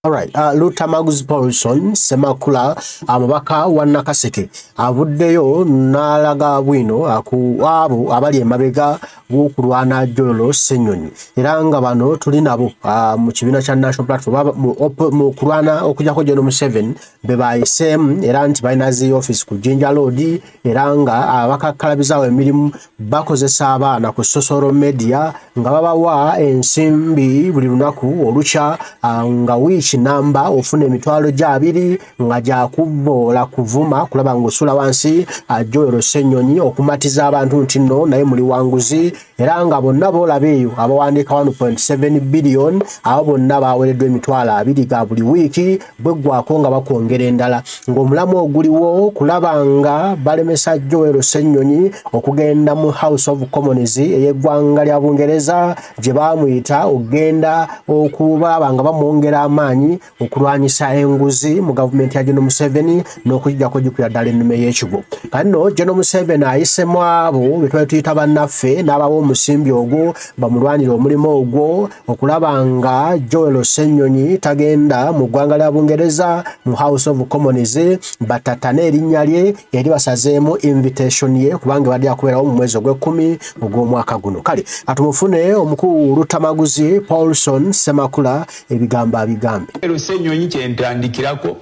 All right, Lutamaguzi Paulson Semakula amabaka wa Nakaseke avuddeyo n'alaga bwino ku abo abali emabega w'okulwana Joel Ssenyonyi era nga bano tuli nabo mu kibiina kya National Platform mu kulwana okujjako General Museveni be bayiseemu era nti balina zi office ku Jinja Road era nga abakakkalabizawo emirimu bakozesa abaana ku social media nga babawa ensimbi buli lunaku olukya nga namba ofuna emitwalo gyabiri nga jakuboola kuvuma kulaba ngosula wansi Joel Ssenyonyi okumatiza abantu nti no naye muli wanguzi era nga bonna bolabeeyo abawandiika 1.7 billion abo bonna bawereddwa emitwalo 2 ga buli wiiki bweggwako nga bakwongera endala ng'omulamu oguliwo kulaba nga balemesa Joel Ssenyonyi okugenda mu House of Commons ey'eggwanga lya Bungereza gye baamuyita okugenda okuba nga bamwongera amaanyi okulwanyisa enguzi mu government ya General Museveni n'okujjako gikuya ddala ennume y'ekigo. Kano General Museveni ayisemu abo be twali tuyita bannaffe n'abawa omusimbi ogwo bamulwanira omulimu ogwo okulaba nga Joel Ssenyonyi tagenda mu ggwanga lya Bungereza mu House of Commons batatane erinnya lye eri basazeemu invitation ye kubanga badde akubeerawo mu mwezi ogw'ekkumi ogw'omwaka guno. Kale atumufune omukulu Lutamaguzi Paulson Semakula ebigambo abigambe. Ssenyonyi kyentandikirako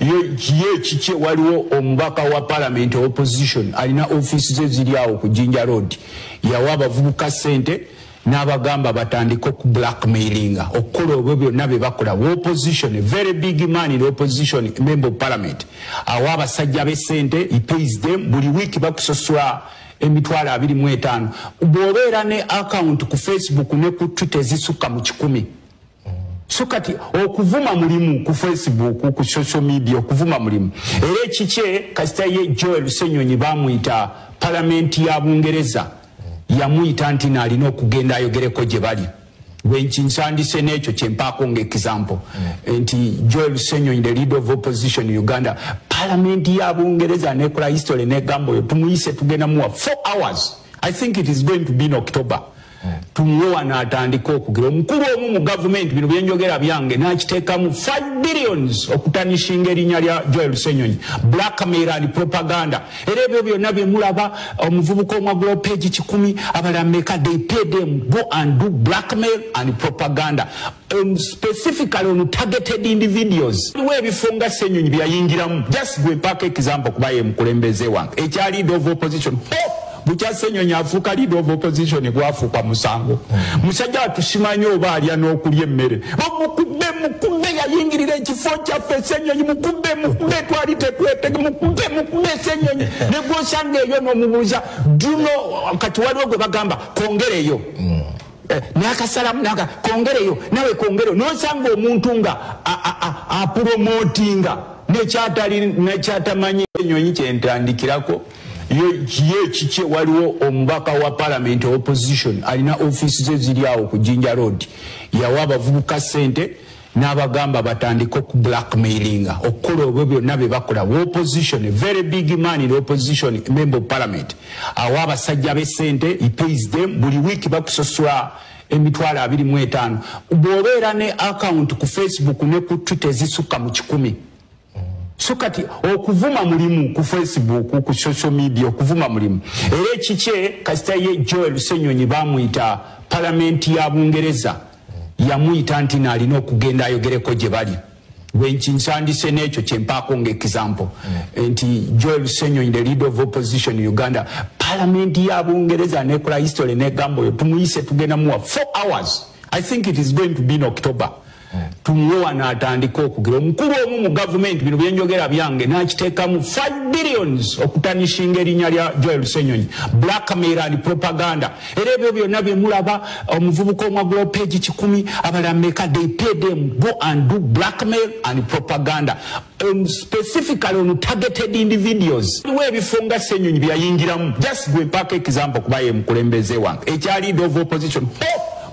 ye kike waliwo omubaka wa parliament opposition alina office ze ziri awo ku Jinja Road yawa abavubuka ssente n'abagamba batandika ku blackmailinga okukola obwo byonna bye bakola opposition, a very big man in opposition, member of parliament awa abasajja b'essente he pays them buli week bakusasula emitwalo 25 bw'obeera ne account ku Facebook ne ku Twitter zisukka mu 10 so kati okuvuma mulimu ku Facebook ku social media okuvuma mulimu era ekikye kasita ye Joel Ssenyonyi bamuyita parliament ya Bungereza yamuyita nti nalina okugenda ayogereko gye bali wenkinsandise n'ekyo kyempaako ng'example nti Joel Ssenyonyi the leader of opposition in Uganda parliament ya Bungereza nekola history negamba oyo tumuyise tugenda muwa 4 hours. I think it is going to be in October. Tumuwa n'atandika okugira omukulu omu mu government bino byenjogera byange n'akiteekamu 5 billions okutanishinga erinnya lya Joel Ssenyonyi blackmail and propaganda era ebyo byonna bye mulaba omuvubuka omwagula page 10 abalameka they pay them go and do blackmail and propaganda specifically on targeted individuals we bifunga Ssenyonyi byayingiramu just gwe mpaka example kuba ye mukulembeze wange ekyali leader of opposition Bucha Ssenyonyi afuuka leader of opposition gwafuuka musango musajja atusimanyi oba alya n'okulya emmere mukubbe yayingirira ekifo kyaffe Ssenyonyi mukubbe twali tetwetege mukubbe Ssenyonyi ne gwosanga eyo n'omubuuza duno kati waliwo gwe bagamba kongereyo n'akasalamu naka kongereyo nawe kongereyo n'osanga omuntu nga apromotinga nekyatamanyi Ssenyonyi kyentandikirako ye kike waliwo omubaka wa parliament opposition alina office ze ziri awo ku Jinja Road yawa abavubuka ssente n'abagamba batandika ku blackmailinga okukola obwo byonna bye bakola opposition, a very big man in opposition, member of parliament awa abasajja b'essente he pays them buli week bakusasula emitwalo 25 bw'obeera ne account ku Facebook ne ku Twitter zisukka mu 10 so kati okuvuma mulimu ku Facebook ku social media okuvuma mulimu era ekikye kasita ye Joel Ssenyonyi bamuyita parliament ya Bungereza yamuyita nti nalina okugenda ayogereko gye bali wenkinsandise n'ekyo kyempaako ng'example nti Joel Ssenyonyi the leader of opposition in Uganda parliament ya Bungereza nekola history negamba oyo tumuyise tugenda muwa 4 hours. I think it is going to be in October. Tumuwa n'atandika okugira omukulu omu mu government bino byenjogera byange n'akiteekamu 5 billions okutanishinga erinnya lya Joel Ssenyonyi blackmail and propaganda era ebyo byonna bye mulaba omuvubuka omwagula page 10 abalameka they pay them go and do blackmail and propaganda specifically on targeted individuals we bifunga Ssenyonyi byayingiramu just gwe mpaka example kuba ye mukulembeze wange ekyali leader of opposition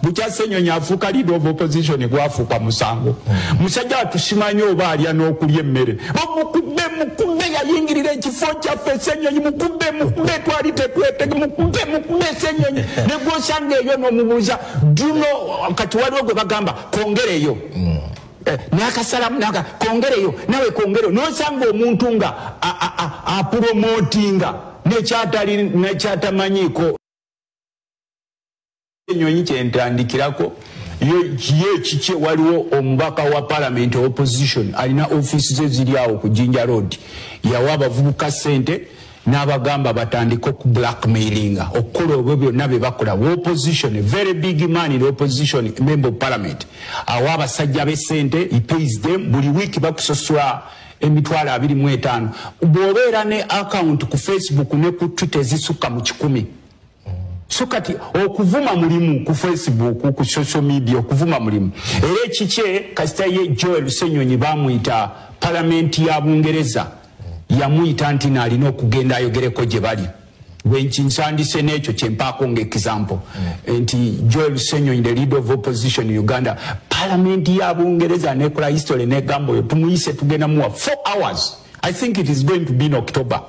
Bucha Ssenyonyi afuuka leader of opposition gwafuuka musango musajja atusimanyi oba alya n'okulya emmere mukubbe yayingirira ekifo kyaffe Ssenyonyi mukubbe twali tetwetege mukubbe Ssenyonyi ne gwosanga eyo n'omubuuza duno kati waliwo gwe bagamba kongereyo nakasalamu naka kongereyo nawe kongero nosanga omuntu nga apromotinga nekyatamanyiko enyonyi kyentandikirako ye kiki waliwo omubaka wa parliament opposition alina office ze ziri awo ku Jinja Road yawa abavubuka ssente n'abagamba batandika ku blackmailinga okukola obwo byonna bye bakola opposition a very big man in opposition member of parliament awa abasajja b'essente he pays them buli week bakusasula emitwalo 25 bw'obeera ne account ku Facebook ne ku Twitter zisukka mu 100 so kati okuvuma mulimu ku Facebook ku social media okuvuma mulimu era ekikye kasita ye Joel Ssenyonyi bamuyita parliament ya Bungereza yamuyita nti nalina okugenda ayogereko gye bali wenkinsandise n'ekyo kyempaako ng'example nti Joel Ssenyonyi the leader of opposition in Uganda parliament ya Bungereza nekola history negamba oyo tumuyise tugenda muwa 4 hours I think it is going to be in October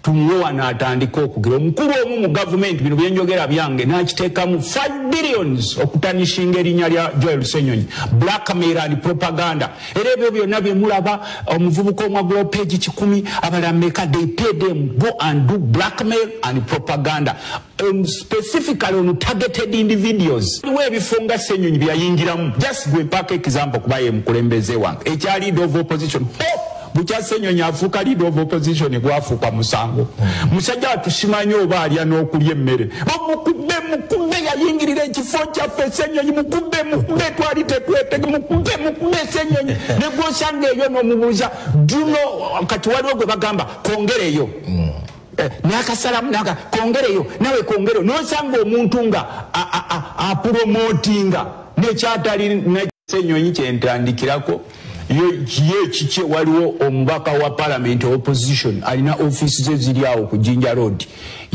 tumuwa n'atandika okugira omukulu omu mu government bino byenjogera byange n'akiteekamu 5 billions okutanishinga erinnya lya Joel Ssenyonyi blackmail and propaganda era ebyo byonna bye mulaba omuvubuka omwagula page 10 abalameka they pay them go and do blackmail and propaganda specifically on targeted individuals webifunga Ssenyonyi byayingiramu just gwe mpaka example kubaye mukulembeze wange ekya leader of opposition Bucha Ssenyonyi afuuka leader of opposition gwafuuka musango musajja atusimanyi oba alya n'okulya emmere mukube yayingirira ekifo kyaffe Ssenyonyi mukube twali tetwetege mukube Ssenyonyi negwosanga eyo n'omubuuza duno kati waliwo gwe bagamba kongereyo nakasalamu naka kongereyo nawe kongero nosanga omuntu nga apromotinga nekyatali Ssenyonyi kyentandikirako ye kiki waliwo omubaka wa parliament opposition alina office ze ziri awo ku Jinja Road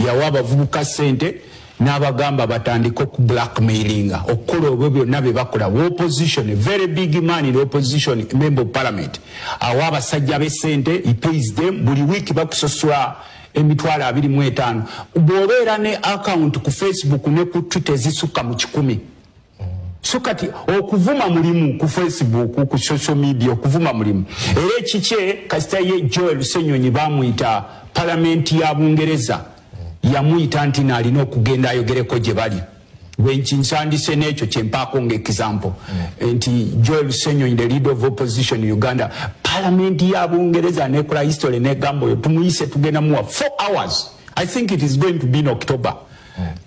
yawa abavubuka ssente n'abagamba batandika ku blackmailinga okukola obwo byonna bye bakola opposition a very big man in opposition member of parliament awa abasajja b'essente he pays them buli week bakusasula emitwalo 25 bw'obeera ne account ku Facebook ne ku Twitter zisukka mu 100 so kati okuvuma mulimu ku Facebook ku social media okuvuma mulimu era ekikye kasita ye Joel Ssenyonyi bamuyita parliament ya Bungereza yamuyita nti nalina okugenda ayogereko gye bali wenkinsandise n'ekyo kyempaako ng'example nti Joel Ssenyonyi the leader of opposition in Uganda parliament ya Bungereza nekola history negamba oyo tumuyise tugenda muwa 4 hours I think it is going to be in October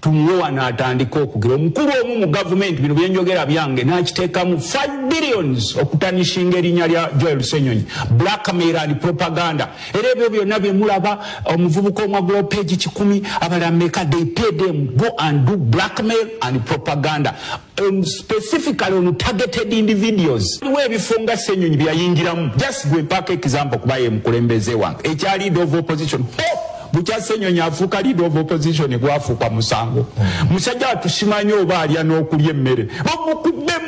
tumuwa n'atandika okugira omukulu omu mu government bino byenjogera byange n'akiteekamu 5 billions okutanishinga erinnya lya Joel Ssenyonyi blackmail and propaganda era ebyo byonna bye mulaba omuvubuka omwagula page 10 abalameka they pay them go and do blackmail and propaganda specifically on targeted individuals webifunga Ssenyonyi byayingiramu just gwe mpaka example kubaye mukulembeze wange ekya leader of opposition Bucha Ssenyonyi afuuka leader of opposition gwafuuka musango musajja atusimanyi oba alya n'okulya emmere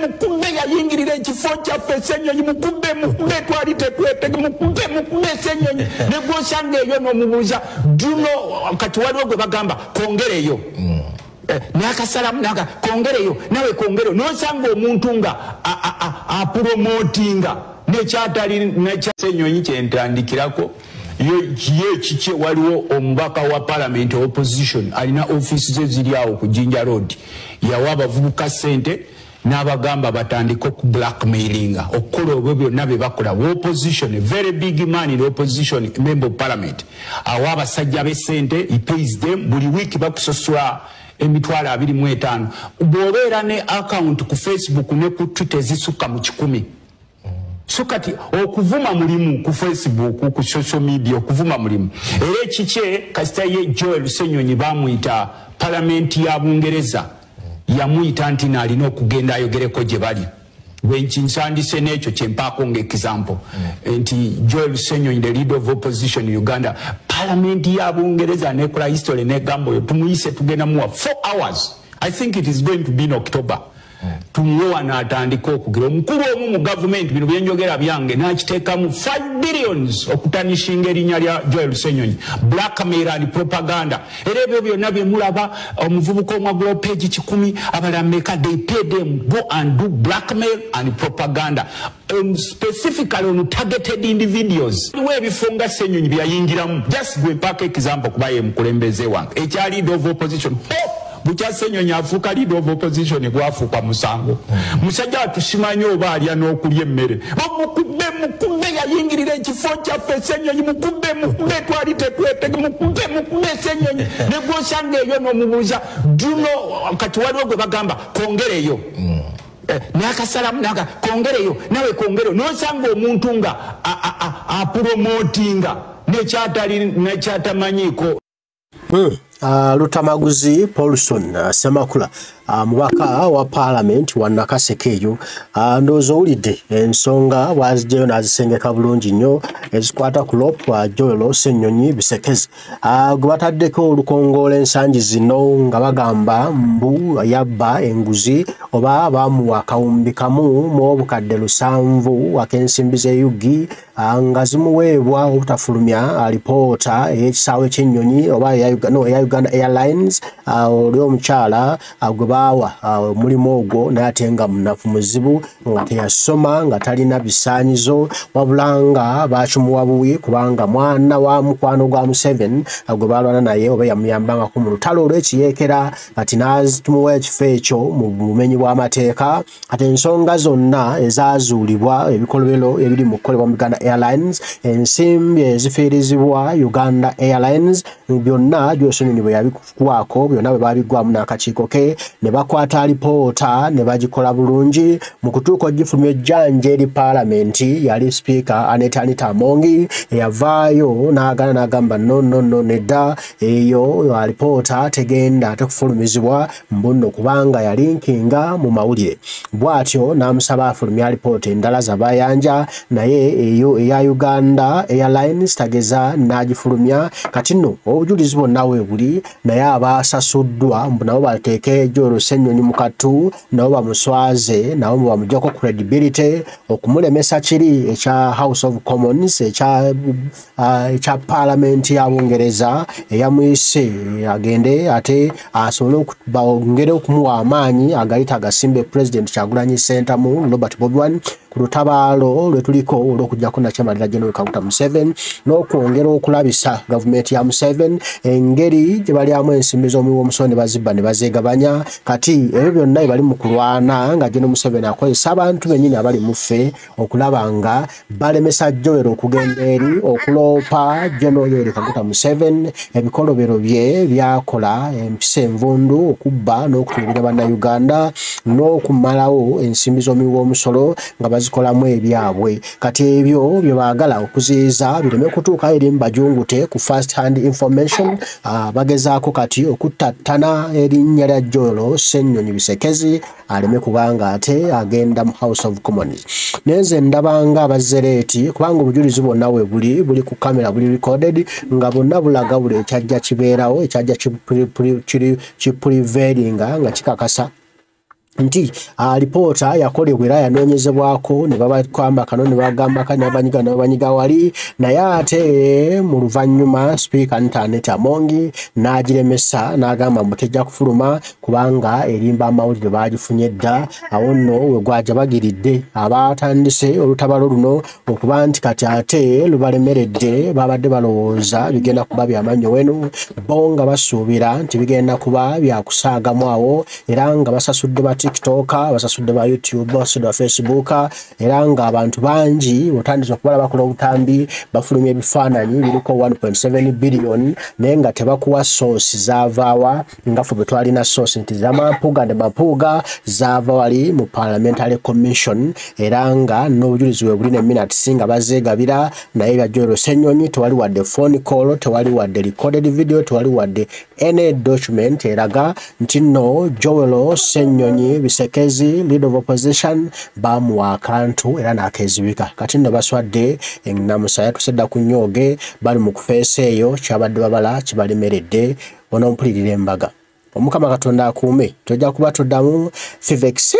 mukube yayingirira ekifo kyaffe Ssenyonyi mukube twali tetwetege mukube Ssenyonyi negwosanga eyo n'omubuuza duno kati waliwo gwe bagamba kongereyo nakasalamu naka kongereyo nawe kongero nosanga omuntu nga apromotinga nekyatali Ssenyonyi kyentandikirako ye kiki waliwo omubaka wa parliament opposition alina office ze ziri awo ku Jinja Road yawa abavubuka ssente n'abagamba batandika ku blackmailinga okukola obwo byonna bye bakola opposition a very big man in opposition member of parliament awa abasajja b'essente he pays them buli week bakusasula emitwalo 25 bw'obeera ne account ku Facebook ne ku Twitter zisukka mu 100 so kati okuvuma mulimu ku Facebook ku social media okuvuma mulimu era ekikye kasita ye Joel Ssenyonyi bamuyita parliament ya Bungereza yamuyita nti nalina okugenda ayogereko gye bali wenkinsandise n'ekyo kyempaako ng'example nti Joel Ssenyonyi the leader of opposition in Uganda parliament ya Bungereza nekola history negamba oyo tumuyise tugenda muwa 4 hours I think it is going to be in October tumuwa n'atandika okugira omukulu omu mu gavumenti bino byenjogera byange n'akiteekamu 5 billions okutanishinga erinnya lya Joel Ssenyonyi, blackmail and propaganda. Era ebyo byonna bye mulaba omuvubuka omwagula page 10 abalameka, they pay them go and do blackmail and propaganda, specifically on targeted individuals. Webifunga Ssenyonyi byayingiramu, just gwe mpaka example kubaye mukulembeze wange ekyali leader of opposition. Bucha Ssenyonyi afuuka leader of opposition gwafuuka musango. Musajja atusimanyi oba alya n'okulya emmere. Mukubbe yayingirira ekifo kyaffe Ssenyonyi, mukubbe twali tetwetege, mukubbe Ssenyonyi ne gwosanga eyo n'omubuuza duno kati waliwo gwe bagamba kongereyo. Nakasalamu naka kongereyo nawe kongero nosanga omuntu nga apromotinga nekyatamanyiko. Lutamaguzi Paulson Semakula mubaka wa parliament wa Nakaseke eyo ndozo owulidde ensonga bwazijjayo n'azisengeka bulungi nnyo ezikwata ku Lop Joel Ssenyonyi Bisekezi gwe bataddeko olukongola ensangi zino nga bagamba mbu yabba enguzi oba bamuwa akawumbi kamu mu obukadde 7 ak'ensimbi z'eyuggi nga zimuweebwa obutafulumya alipoota ey'ekisaawe ky'ennyonyi oba eya Uganda Airlines oli omukyala gwe baawa mulimu ogwo naye ate nga munafu muzibu nga teyasoma nga talina bisaanyizo wabula nga bakimuwa buwi kubanga mwana wa mukwano gwa Museveni gwe balwana naye oba yamuyambangako mu lutalo olw'ekiyeekera kati n'azitumuwa ekifo ekyo mu bumenyi bw'amateeka. Ate ensonga zonna ezaazuulibwa ebikolobero ebiri mu kukolebwa mu Uganda Airlines, ensimbi ezifiirizibwa Uganda Airlines byonna Ssenyonyi bwe yabikukwako byonna bwe babigwamu n'akakiiko ke ne bakwata alipoota ne bagikola bulungi mu kutuuka ogifulumya ejjanja eri paalamenti yali sipiika Anita Amongi eyavaayo n'agamba no nedda eyo alipoota tegenda tekufulumizibwa mbunno kubanga yalinkinga mu mawulire. Bw'atyo n'amusaba afulumya alipoota endala zabayanja naye eyo eya Uganda Airlines tageza n'agifulumya. Kati nno obujulizi bonna weebuli naye abasasuddwa mbu nabo bateeke Joel Ssenyonyi mu katu nabo bamuswaze nabo bamuggyako credibility okumulemesa kiri ekya House of Commons ekya Parliament ya Bungereza eyamuyise agende ate asobole bongere okumuwa amaanyi agayita agasimbe President Kyagulanyi Ssentamu Robert Bobi Wine ku lutabaalo lwe tuliko olw'okuggyako Nakyamalira General Kaguta Museveni n'okwongera okulabisa gavumenti ya Museveni engeri gye balyamu ensimbi z'omuwi w'omusolo ne bazibba ne bazeegabanya. Kati ebyo byonna bali mu kulwana nga General Museveni akozesa abantu bennyini abali mu ffe okulaba nga balemesa Joel okugenda eri okuloopa General Yoweri Kaguta Museveni ebikolobero bye byakola empisa envundu okubba n'okutuulira bannayuganda n'okumalawo ensimbi z'omuwi w'omusolo nga bazikolamu ebyabwe. Kati ebyo bye baagala okuziyiza bireme kutuuka eri mbajungute ku first hand information bagezaako kati okutattana erinnya lya Joel Ssenyonyi Bisekezi aleme kubanga ate agenda mu House of Commons. Neze ndabanga abazereeti kubanga obujulizi bwonna we buli ku kamera buli recorded nga bonna bulaga buli ekyajja kibeerawo ekyajja kiprevailinga nga kikakasa nti alipoota yakolebwa era yanoonyezebwako ne babakwamba kano ne bagamba kani abanyiga wali naye ate mu luvannyuma sipiika Anita Amongi n'agiremesa n'agamba mbu tejja kufuluma kubanga erimba amawulire baagifunye dda. Awo nno we gwajja bagiridde abaatandise olutabaalo luno okuba nti kati ate lubalemeredde babadde balowooza bigenda kuba byamannyo wenu bo nga basuubira nti bigenda kuba byakusaagamu awo era nga basasudde bati TikTok basasudde ba YouTube basasudde ba Facebook era nga abantu bangi otandise okubalaba bakola obutambi bafulumya ebifaananyi biriko 1.7 billion naye nga tebakuwa source zaavaawa nga ffe bwe twalina source nti z'amampuuga ne mapuuga zaava wali mu Parliamentary Commission era nga n'obujulizi bwe buli ne minutes nga bazeegabira naye bya Joel Ssenyonyi tewali wadde phone call tewali wadde recorded video tewali wadde any document eraga nti nno Joel Ssenyonyi Bisekezi leader of opposition bamuwa akantu era n'akezibika. Kati nno baswadde ennamusa yatusedda ku nnyooge bali mu kufeesa eyo kyabadde babala kibalemeredde onompulirira embaga omukama katonda akuume tojja kuba tuddamu Fivex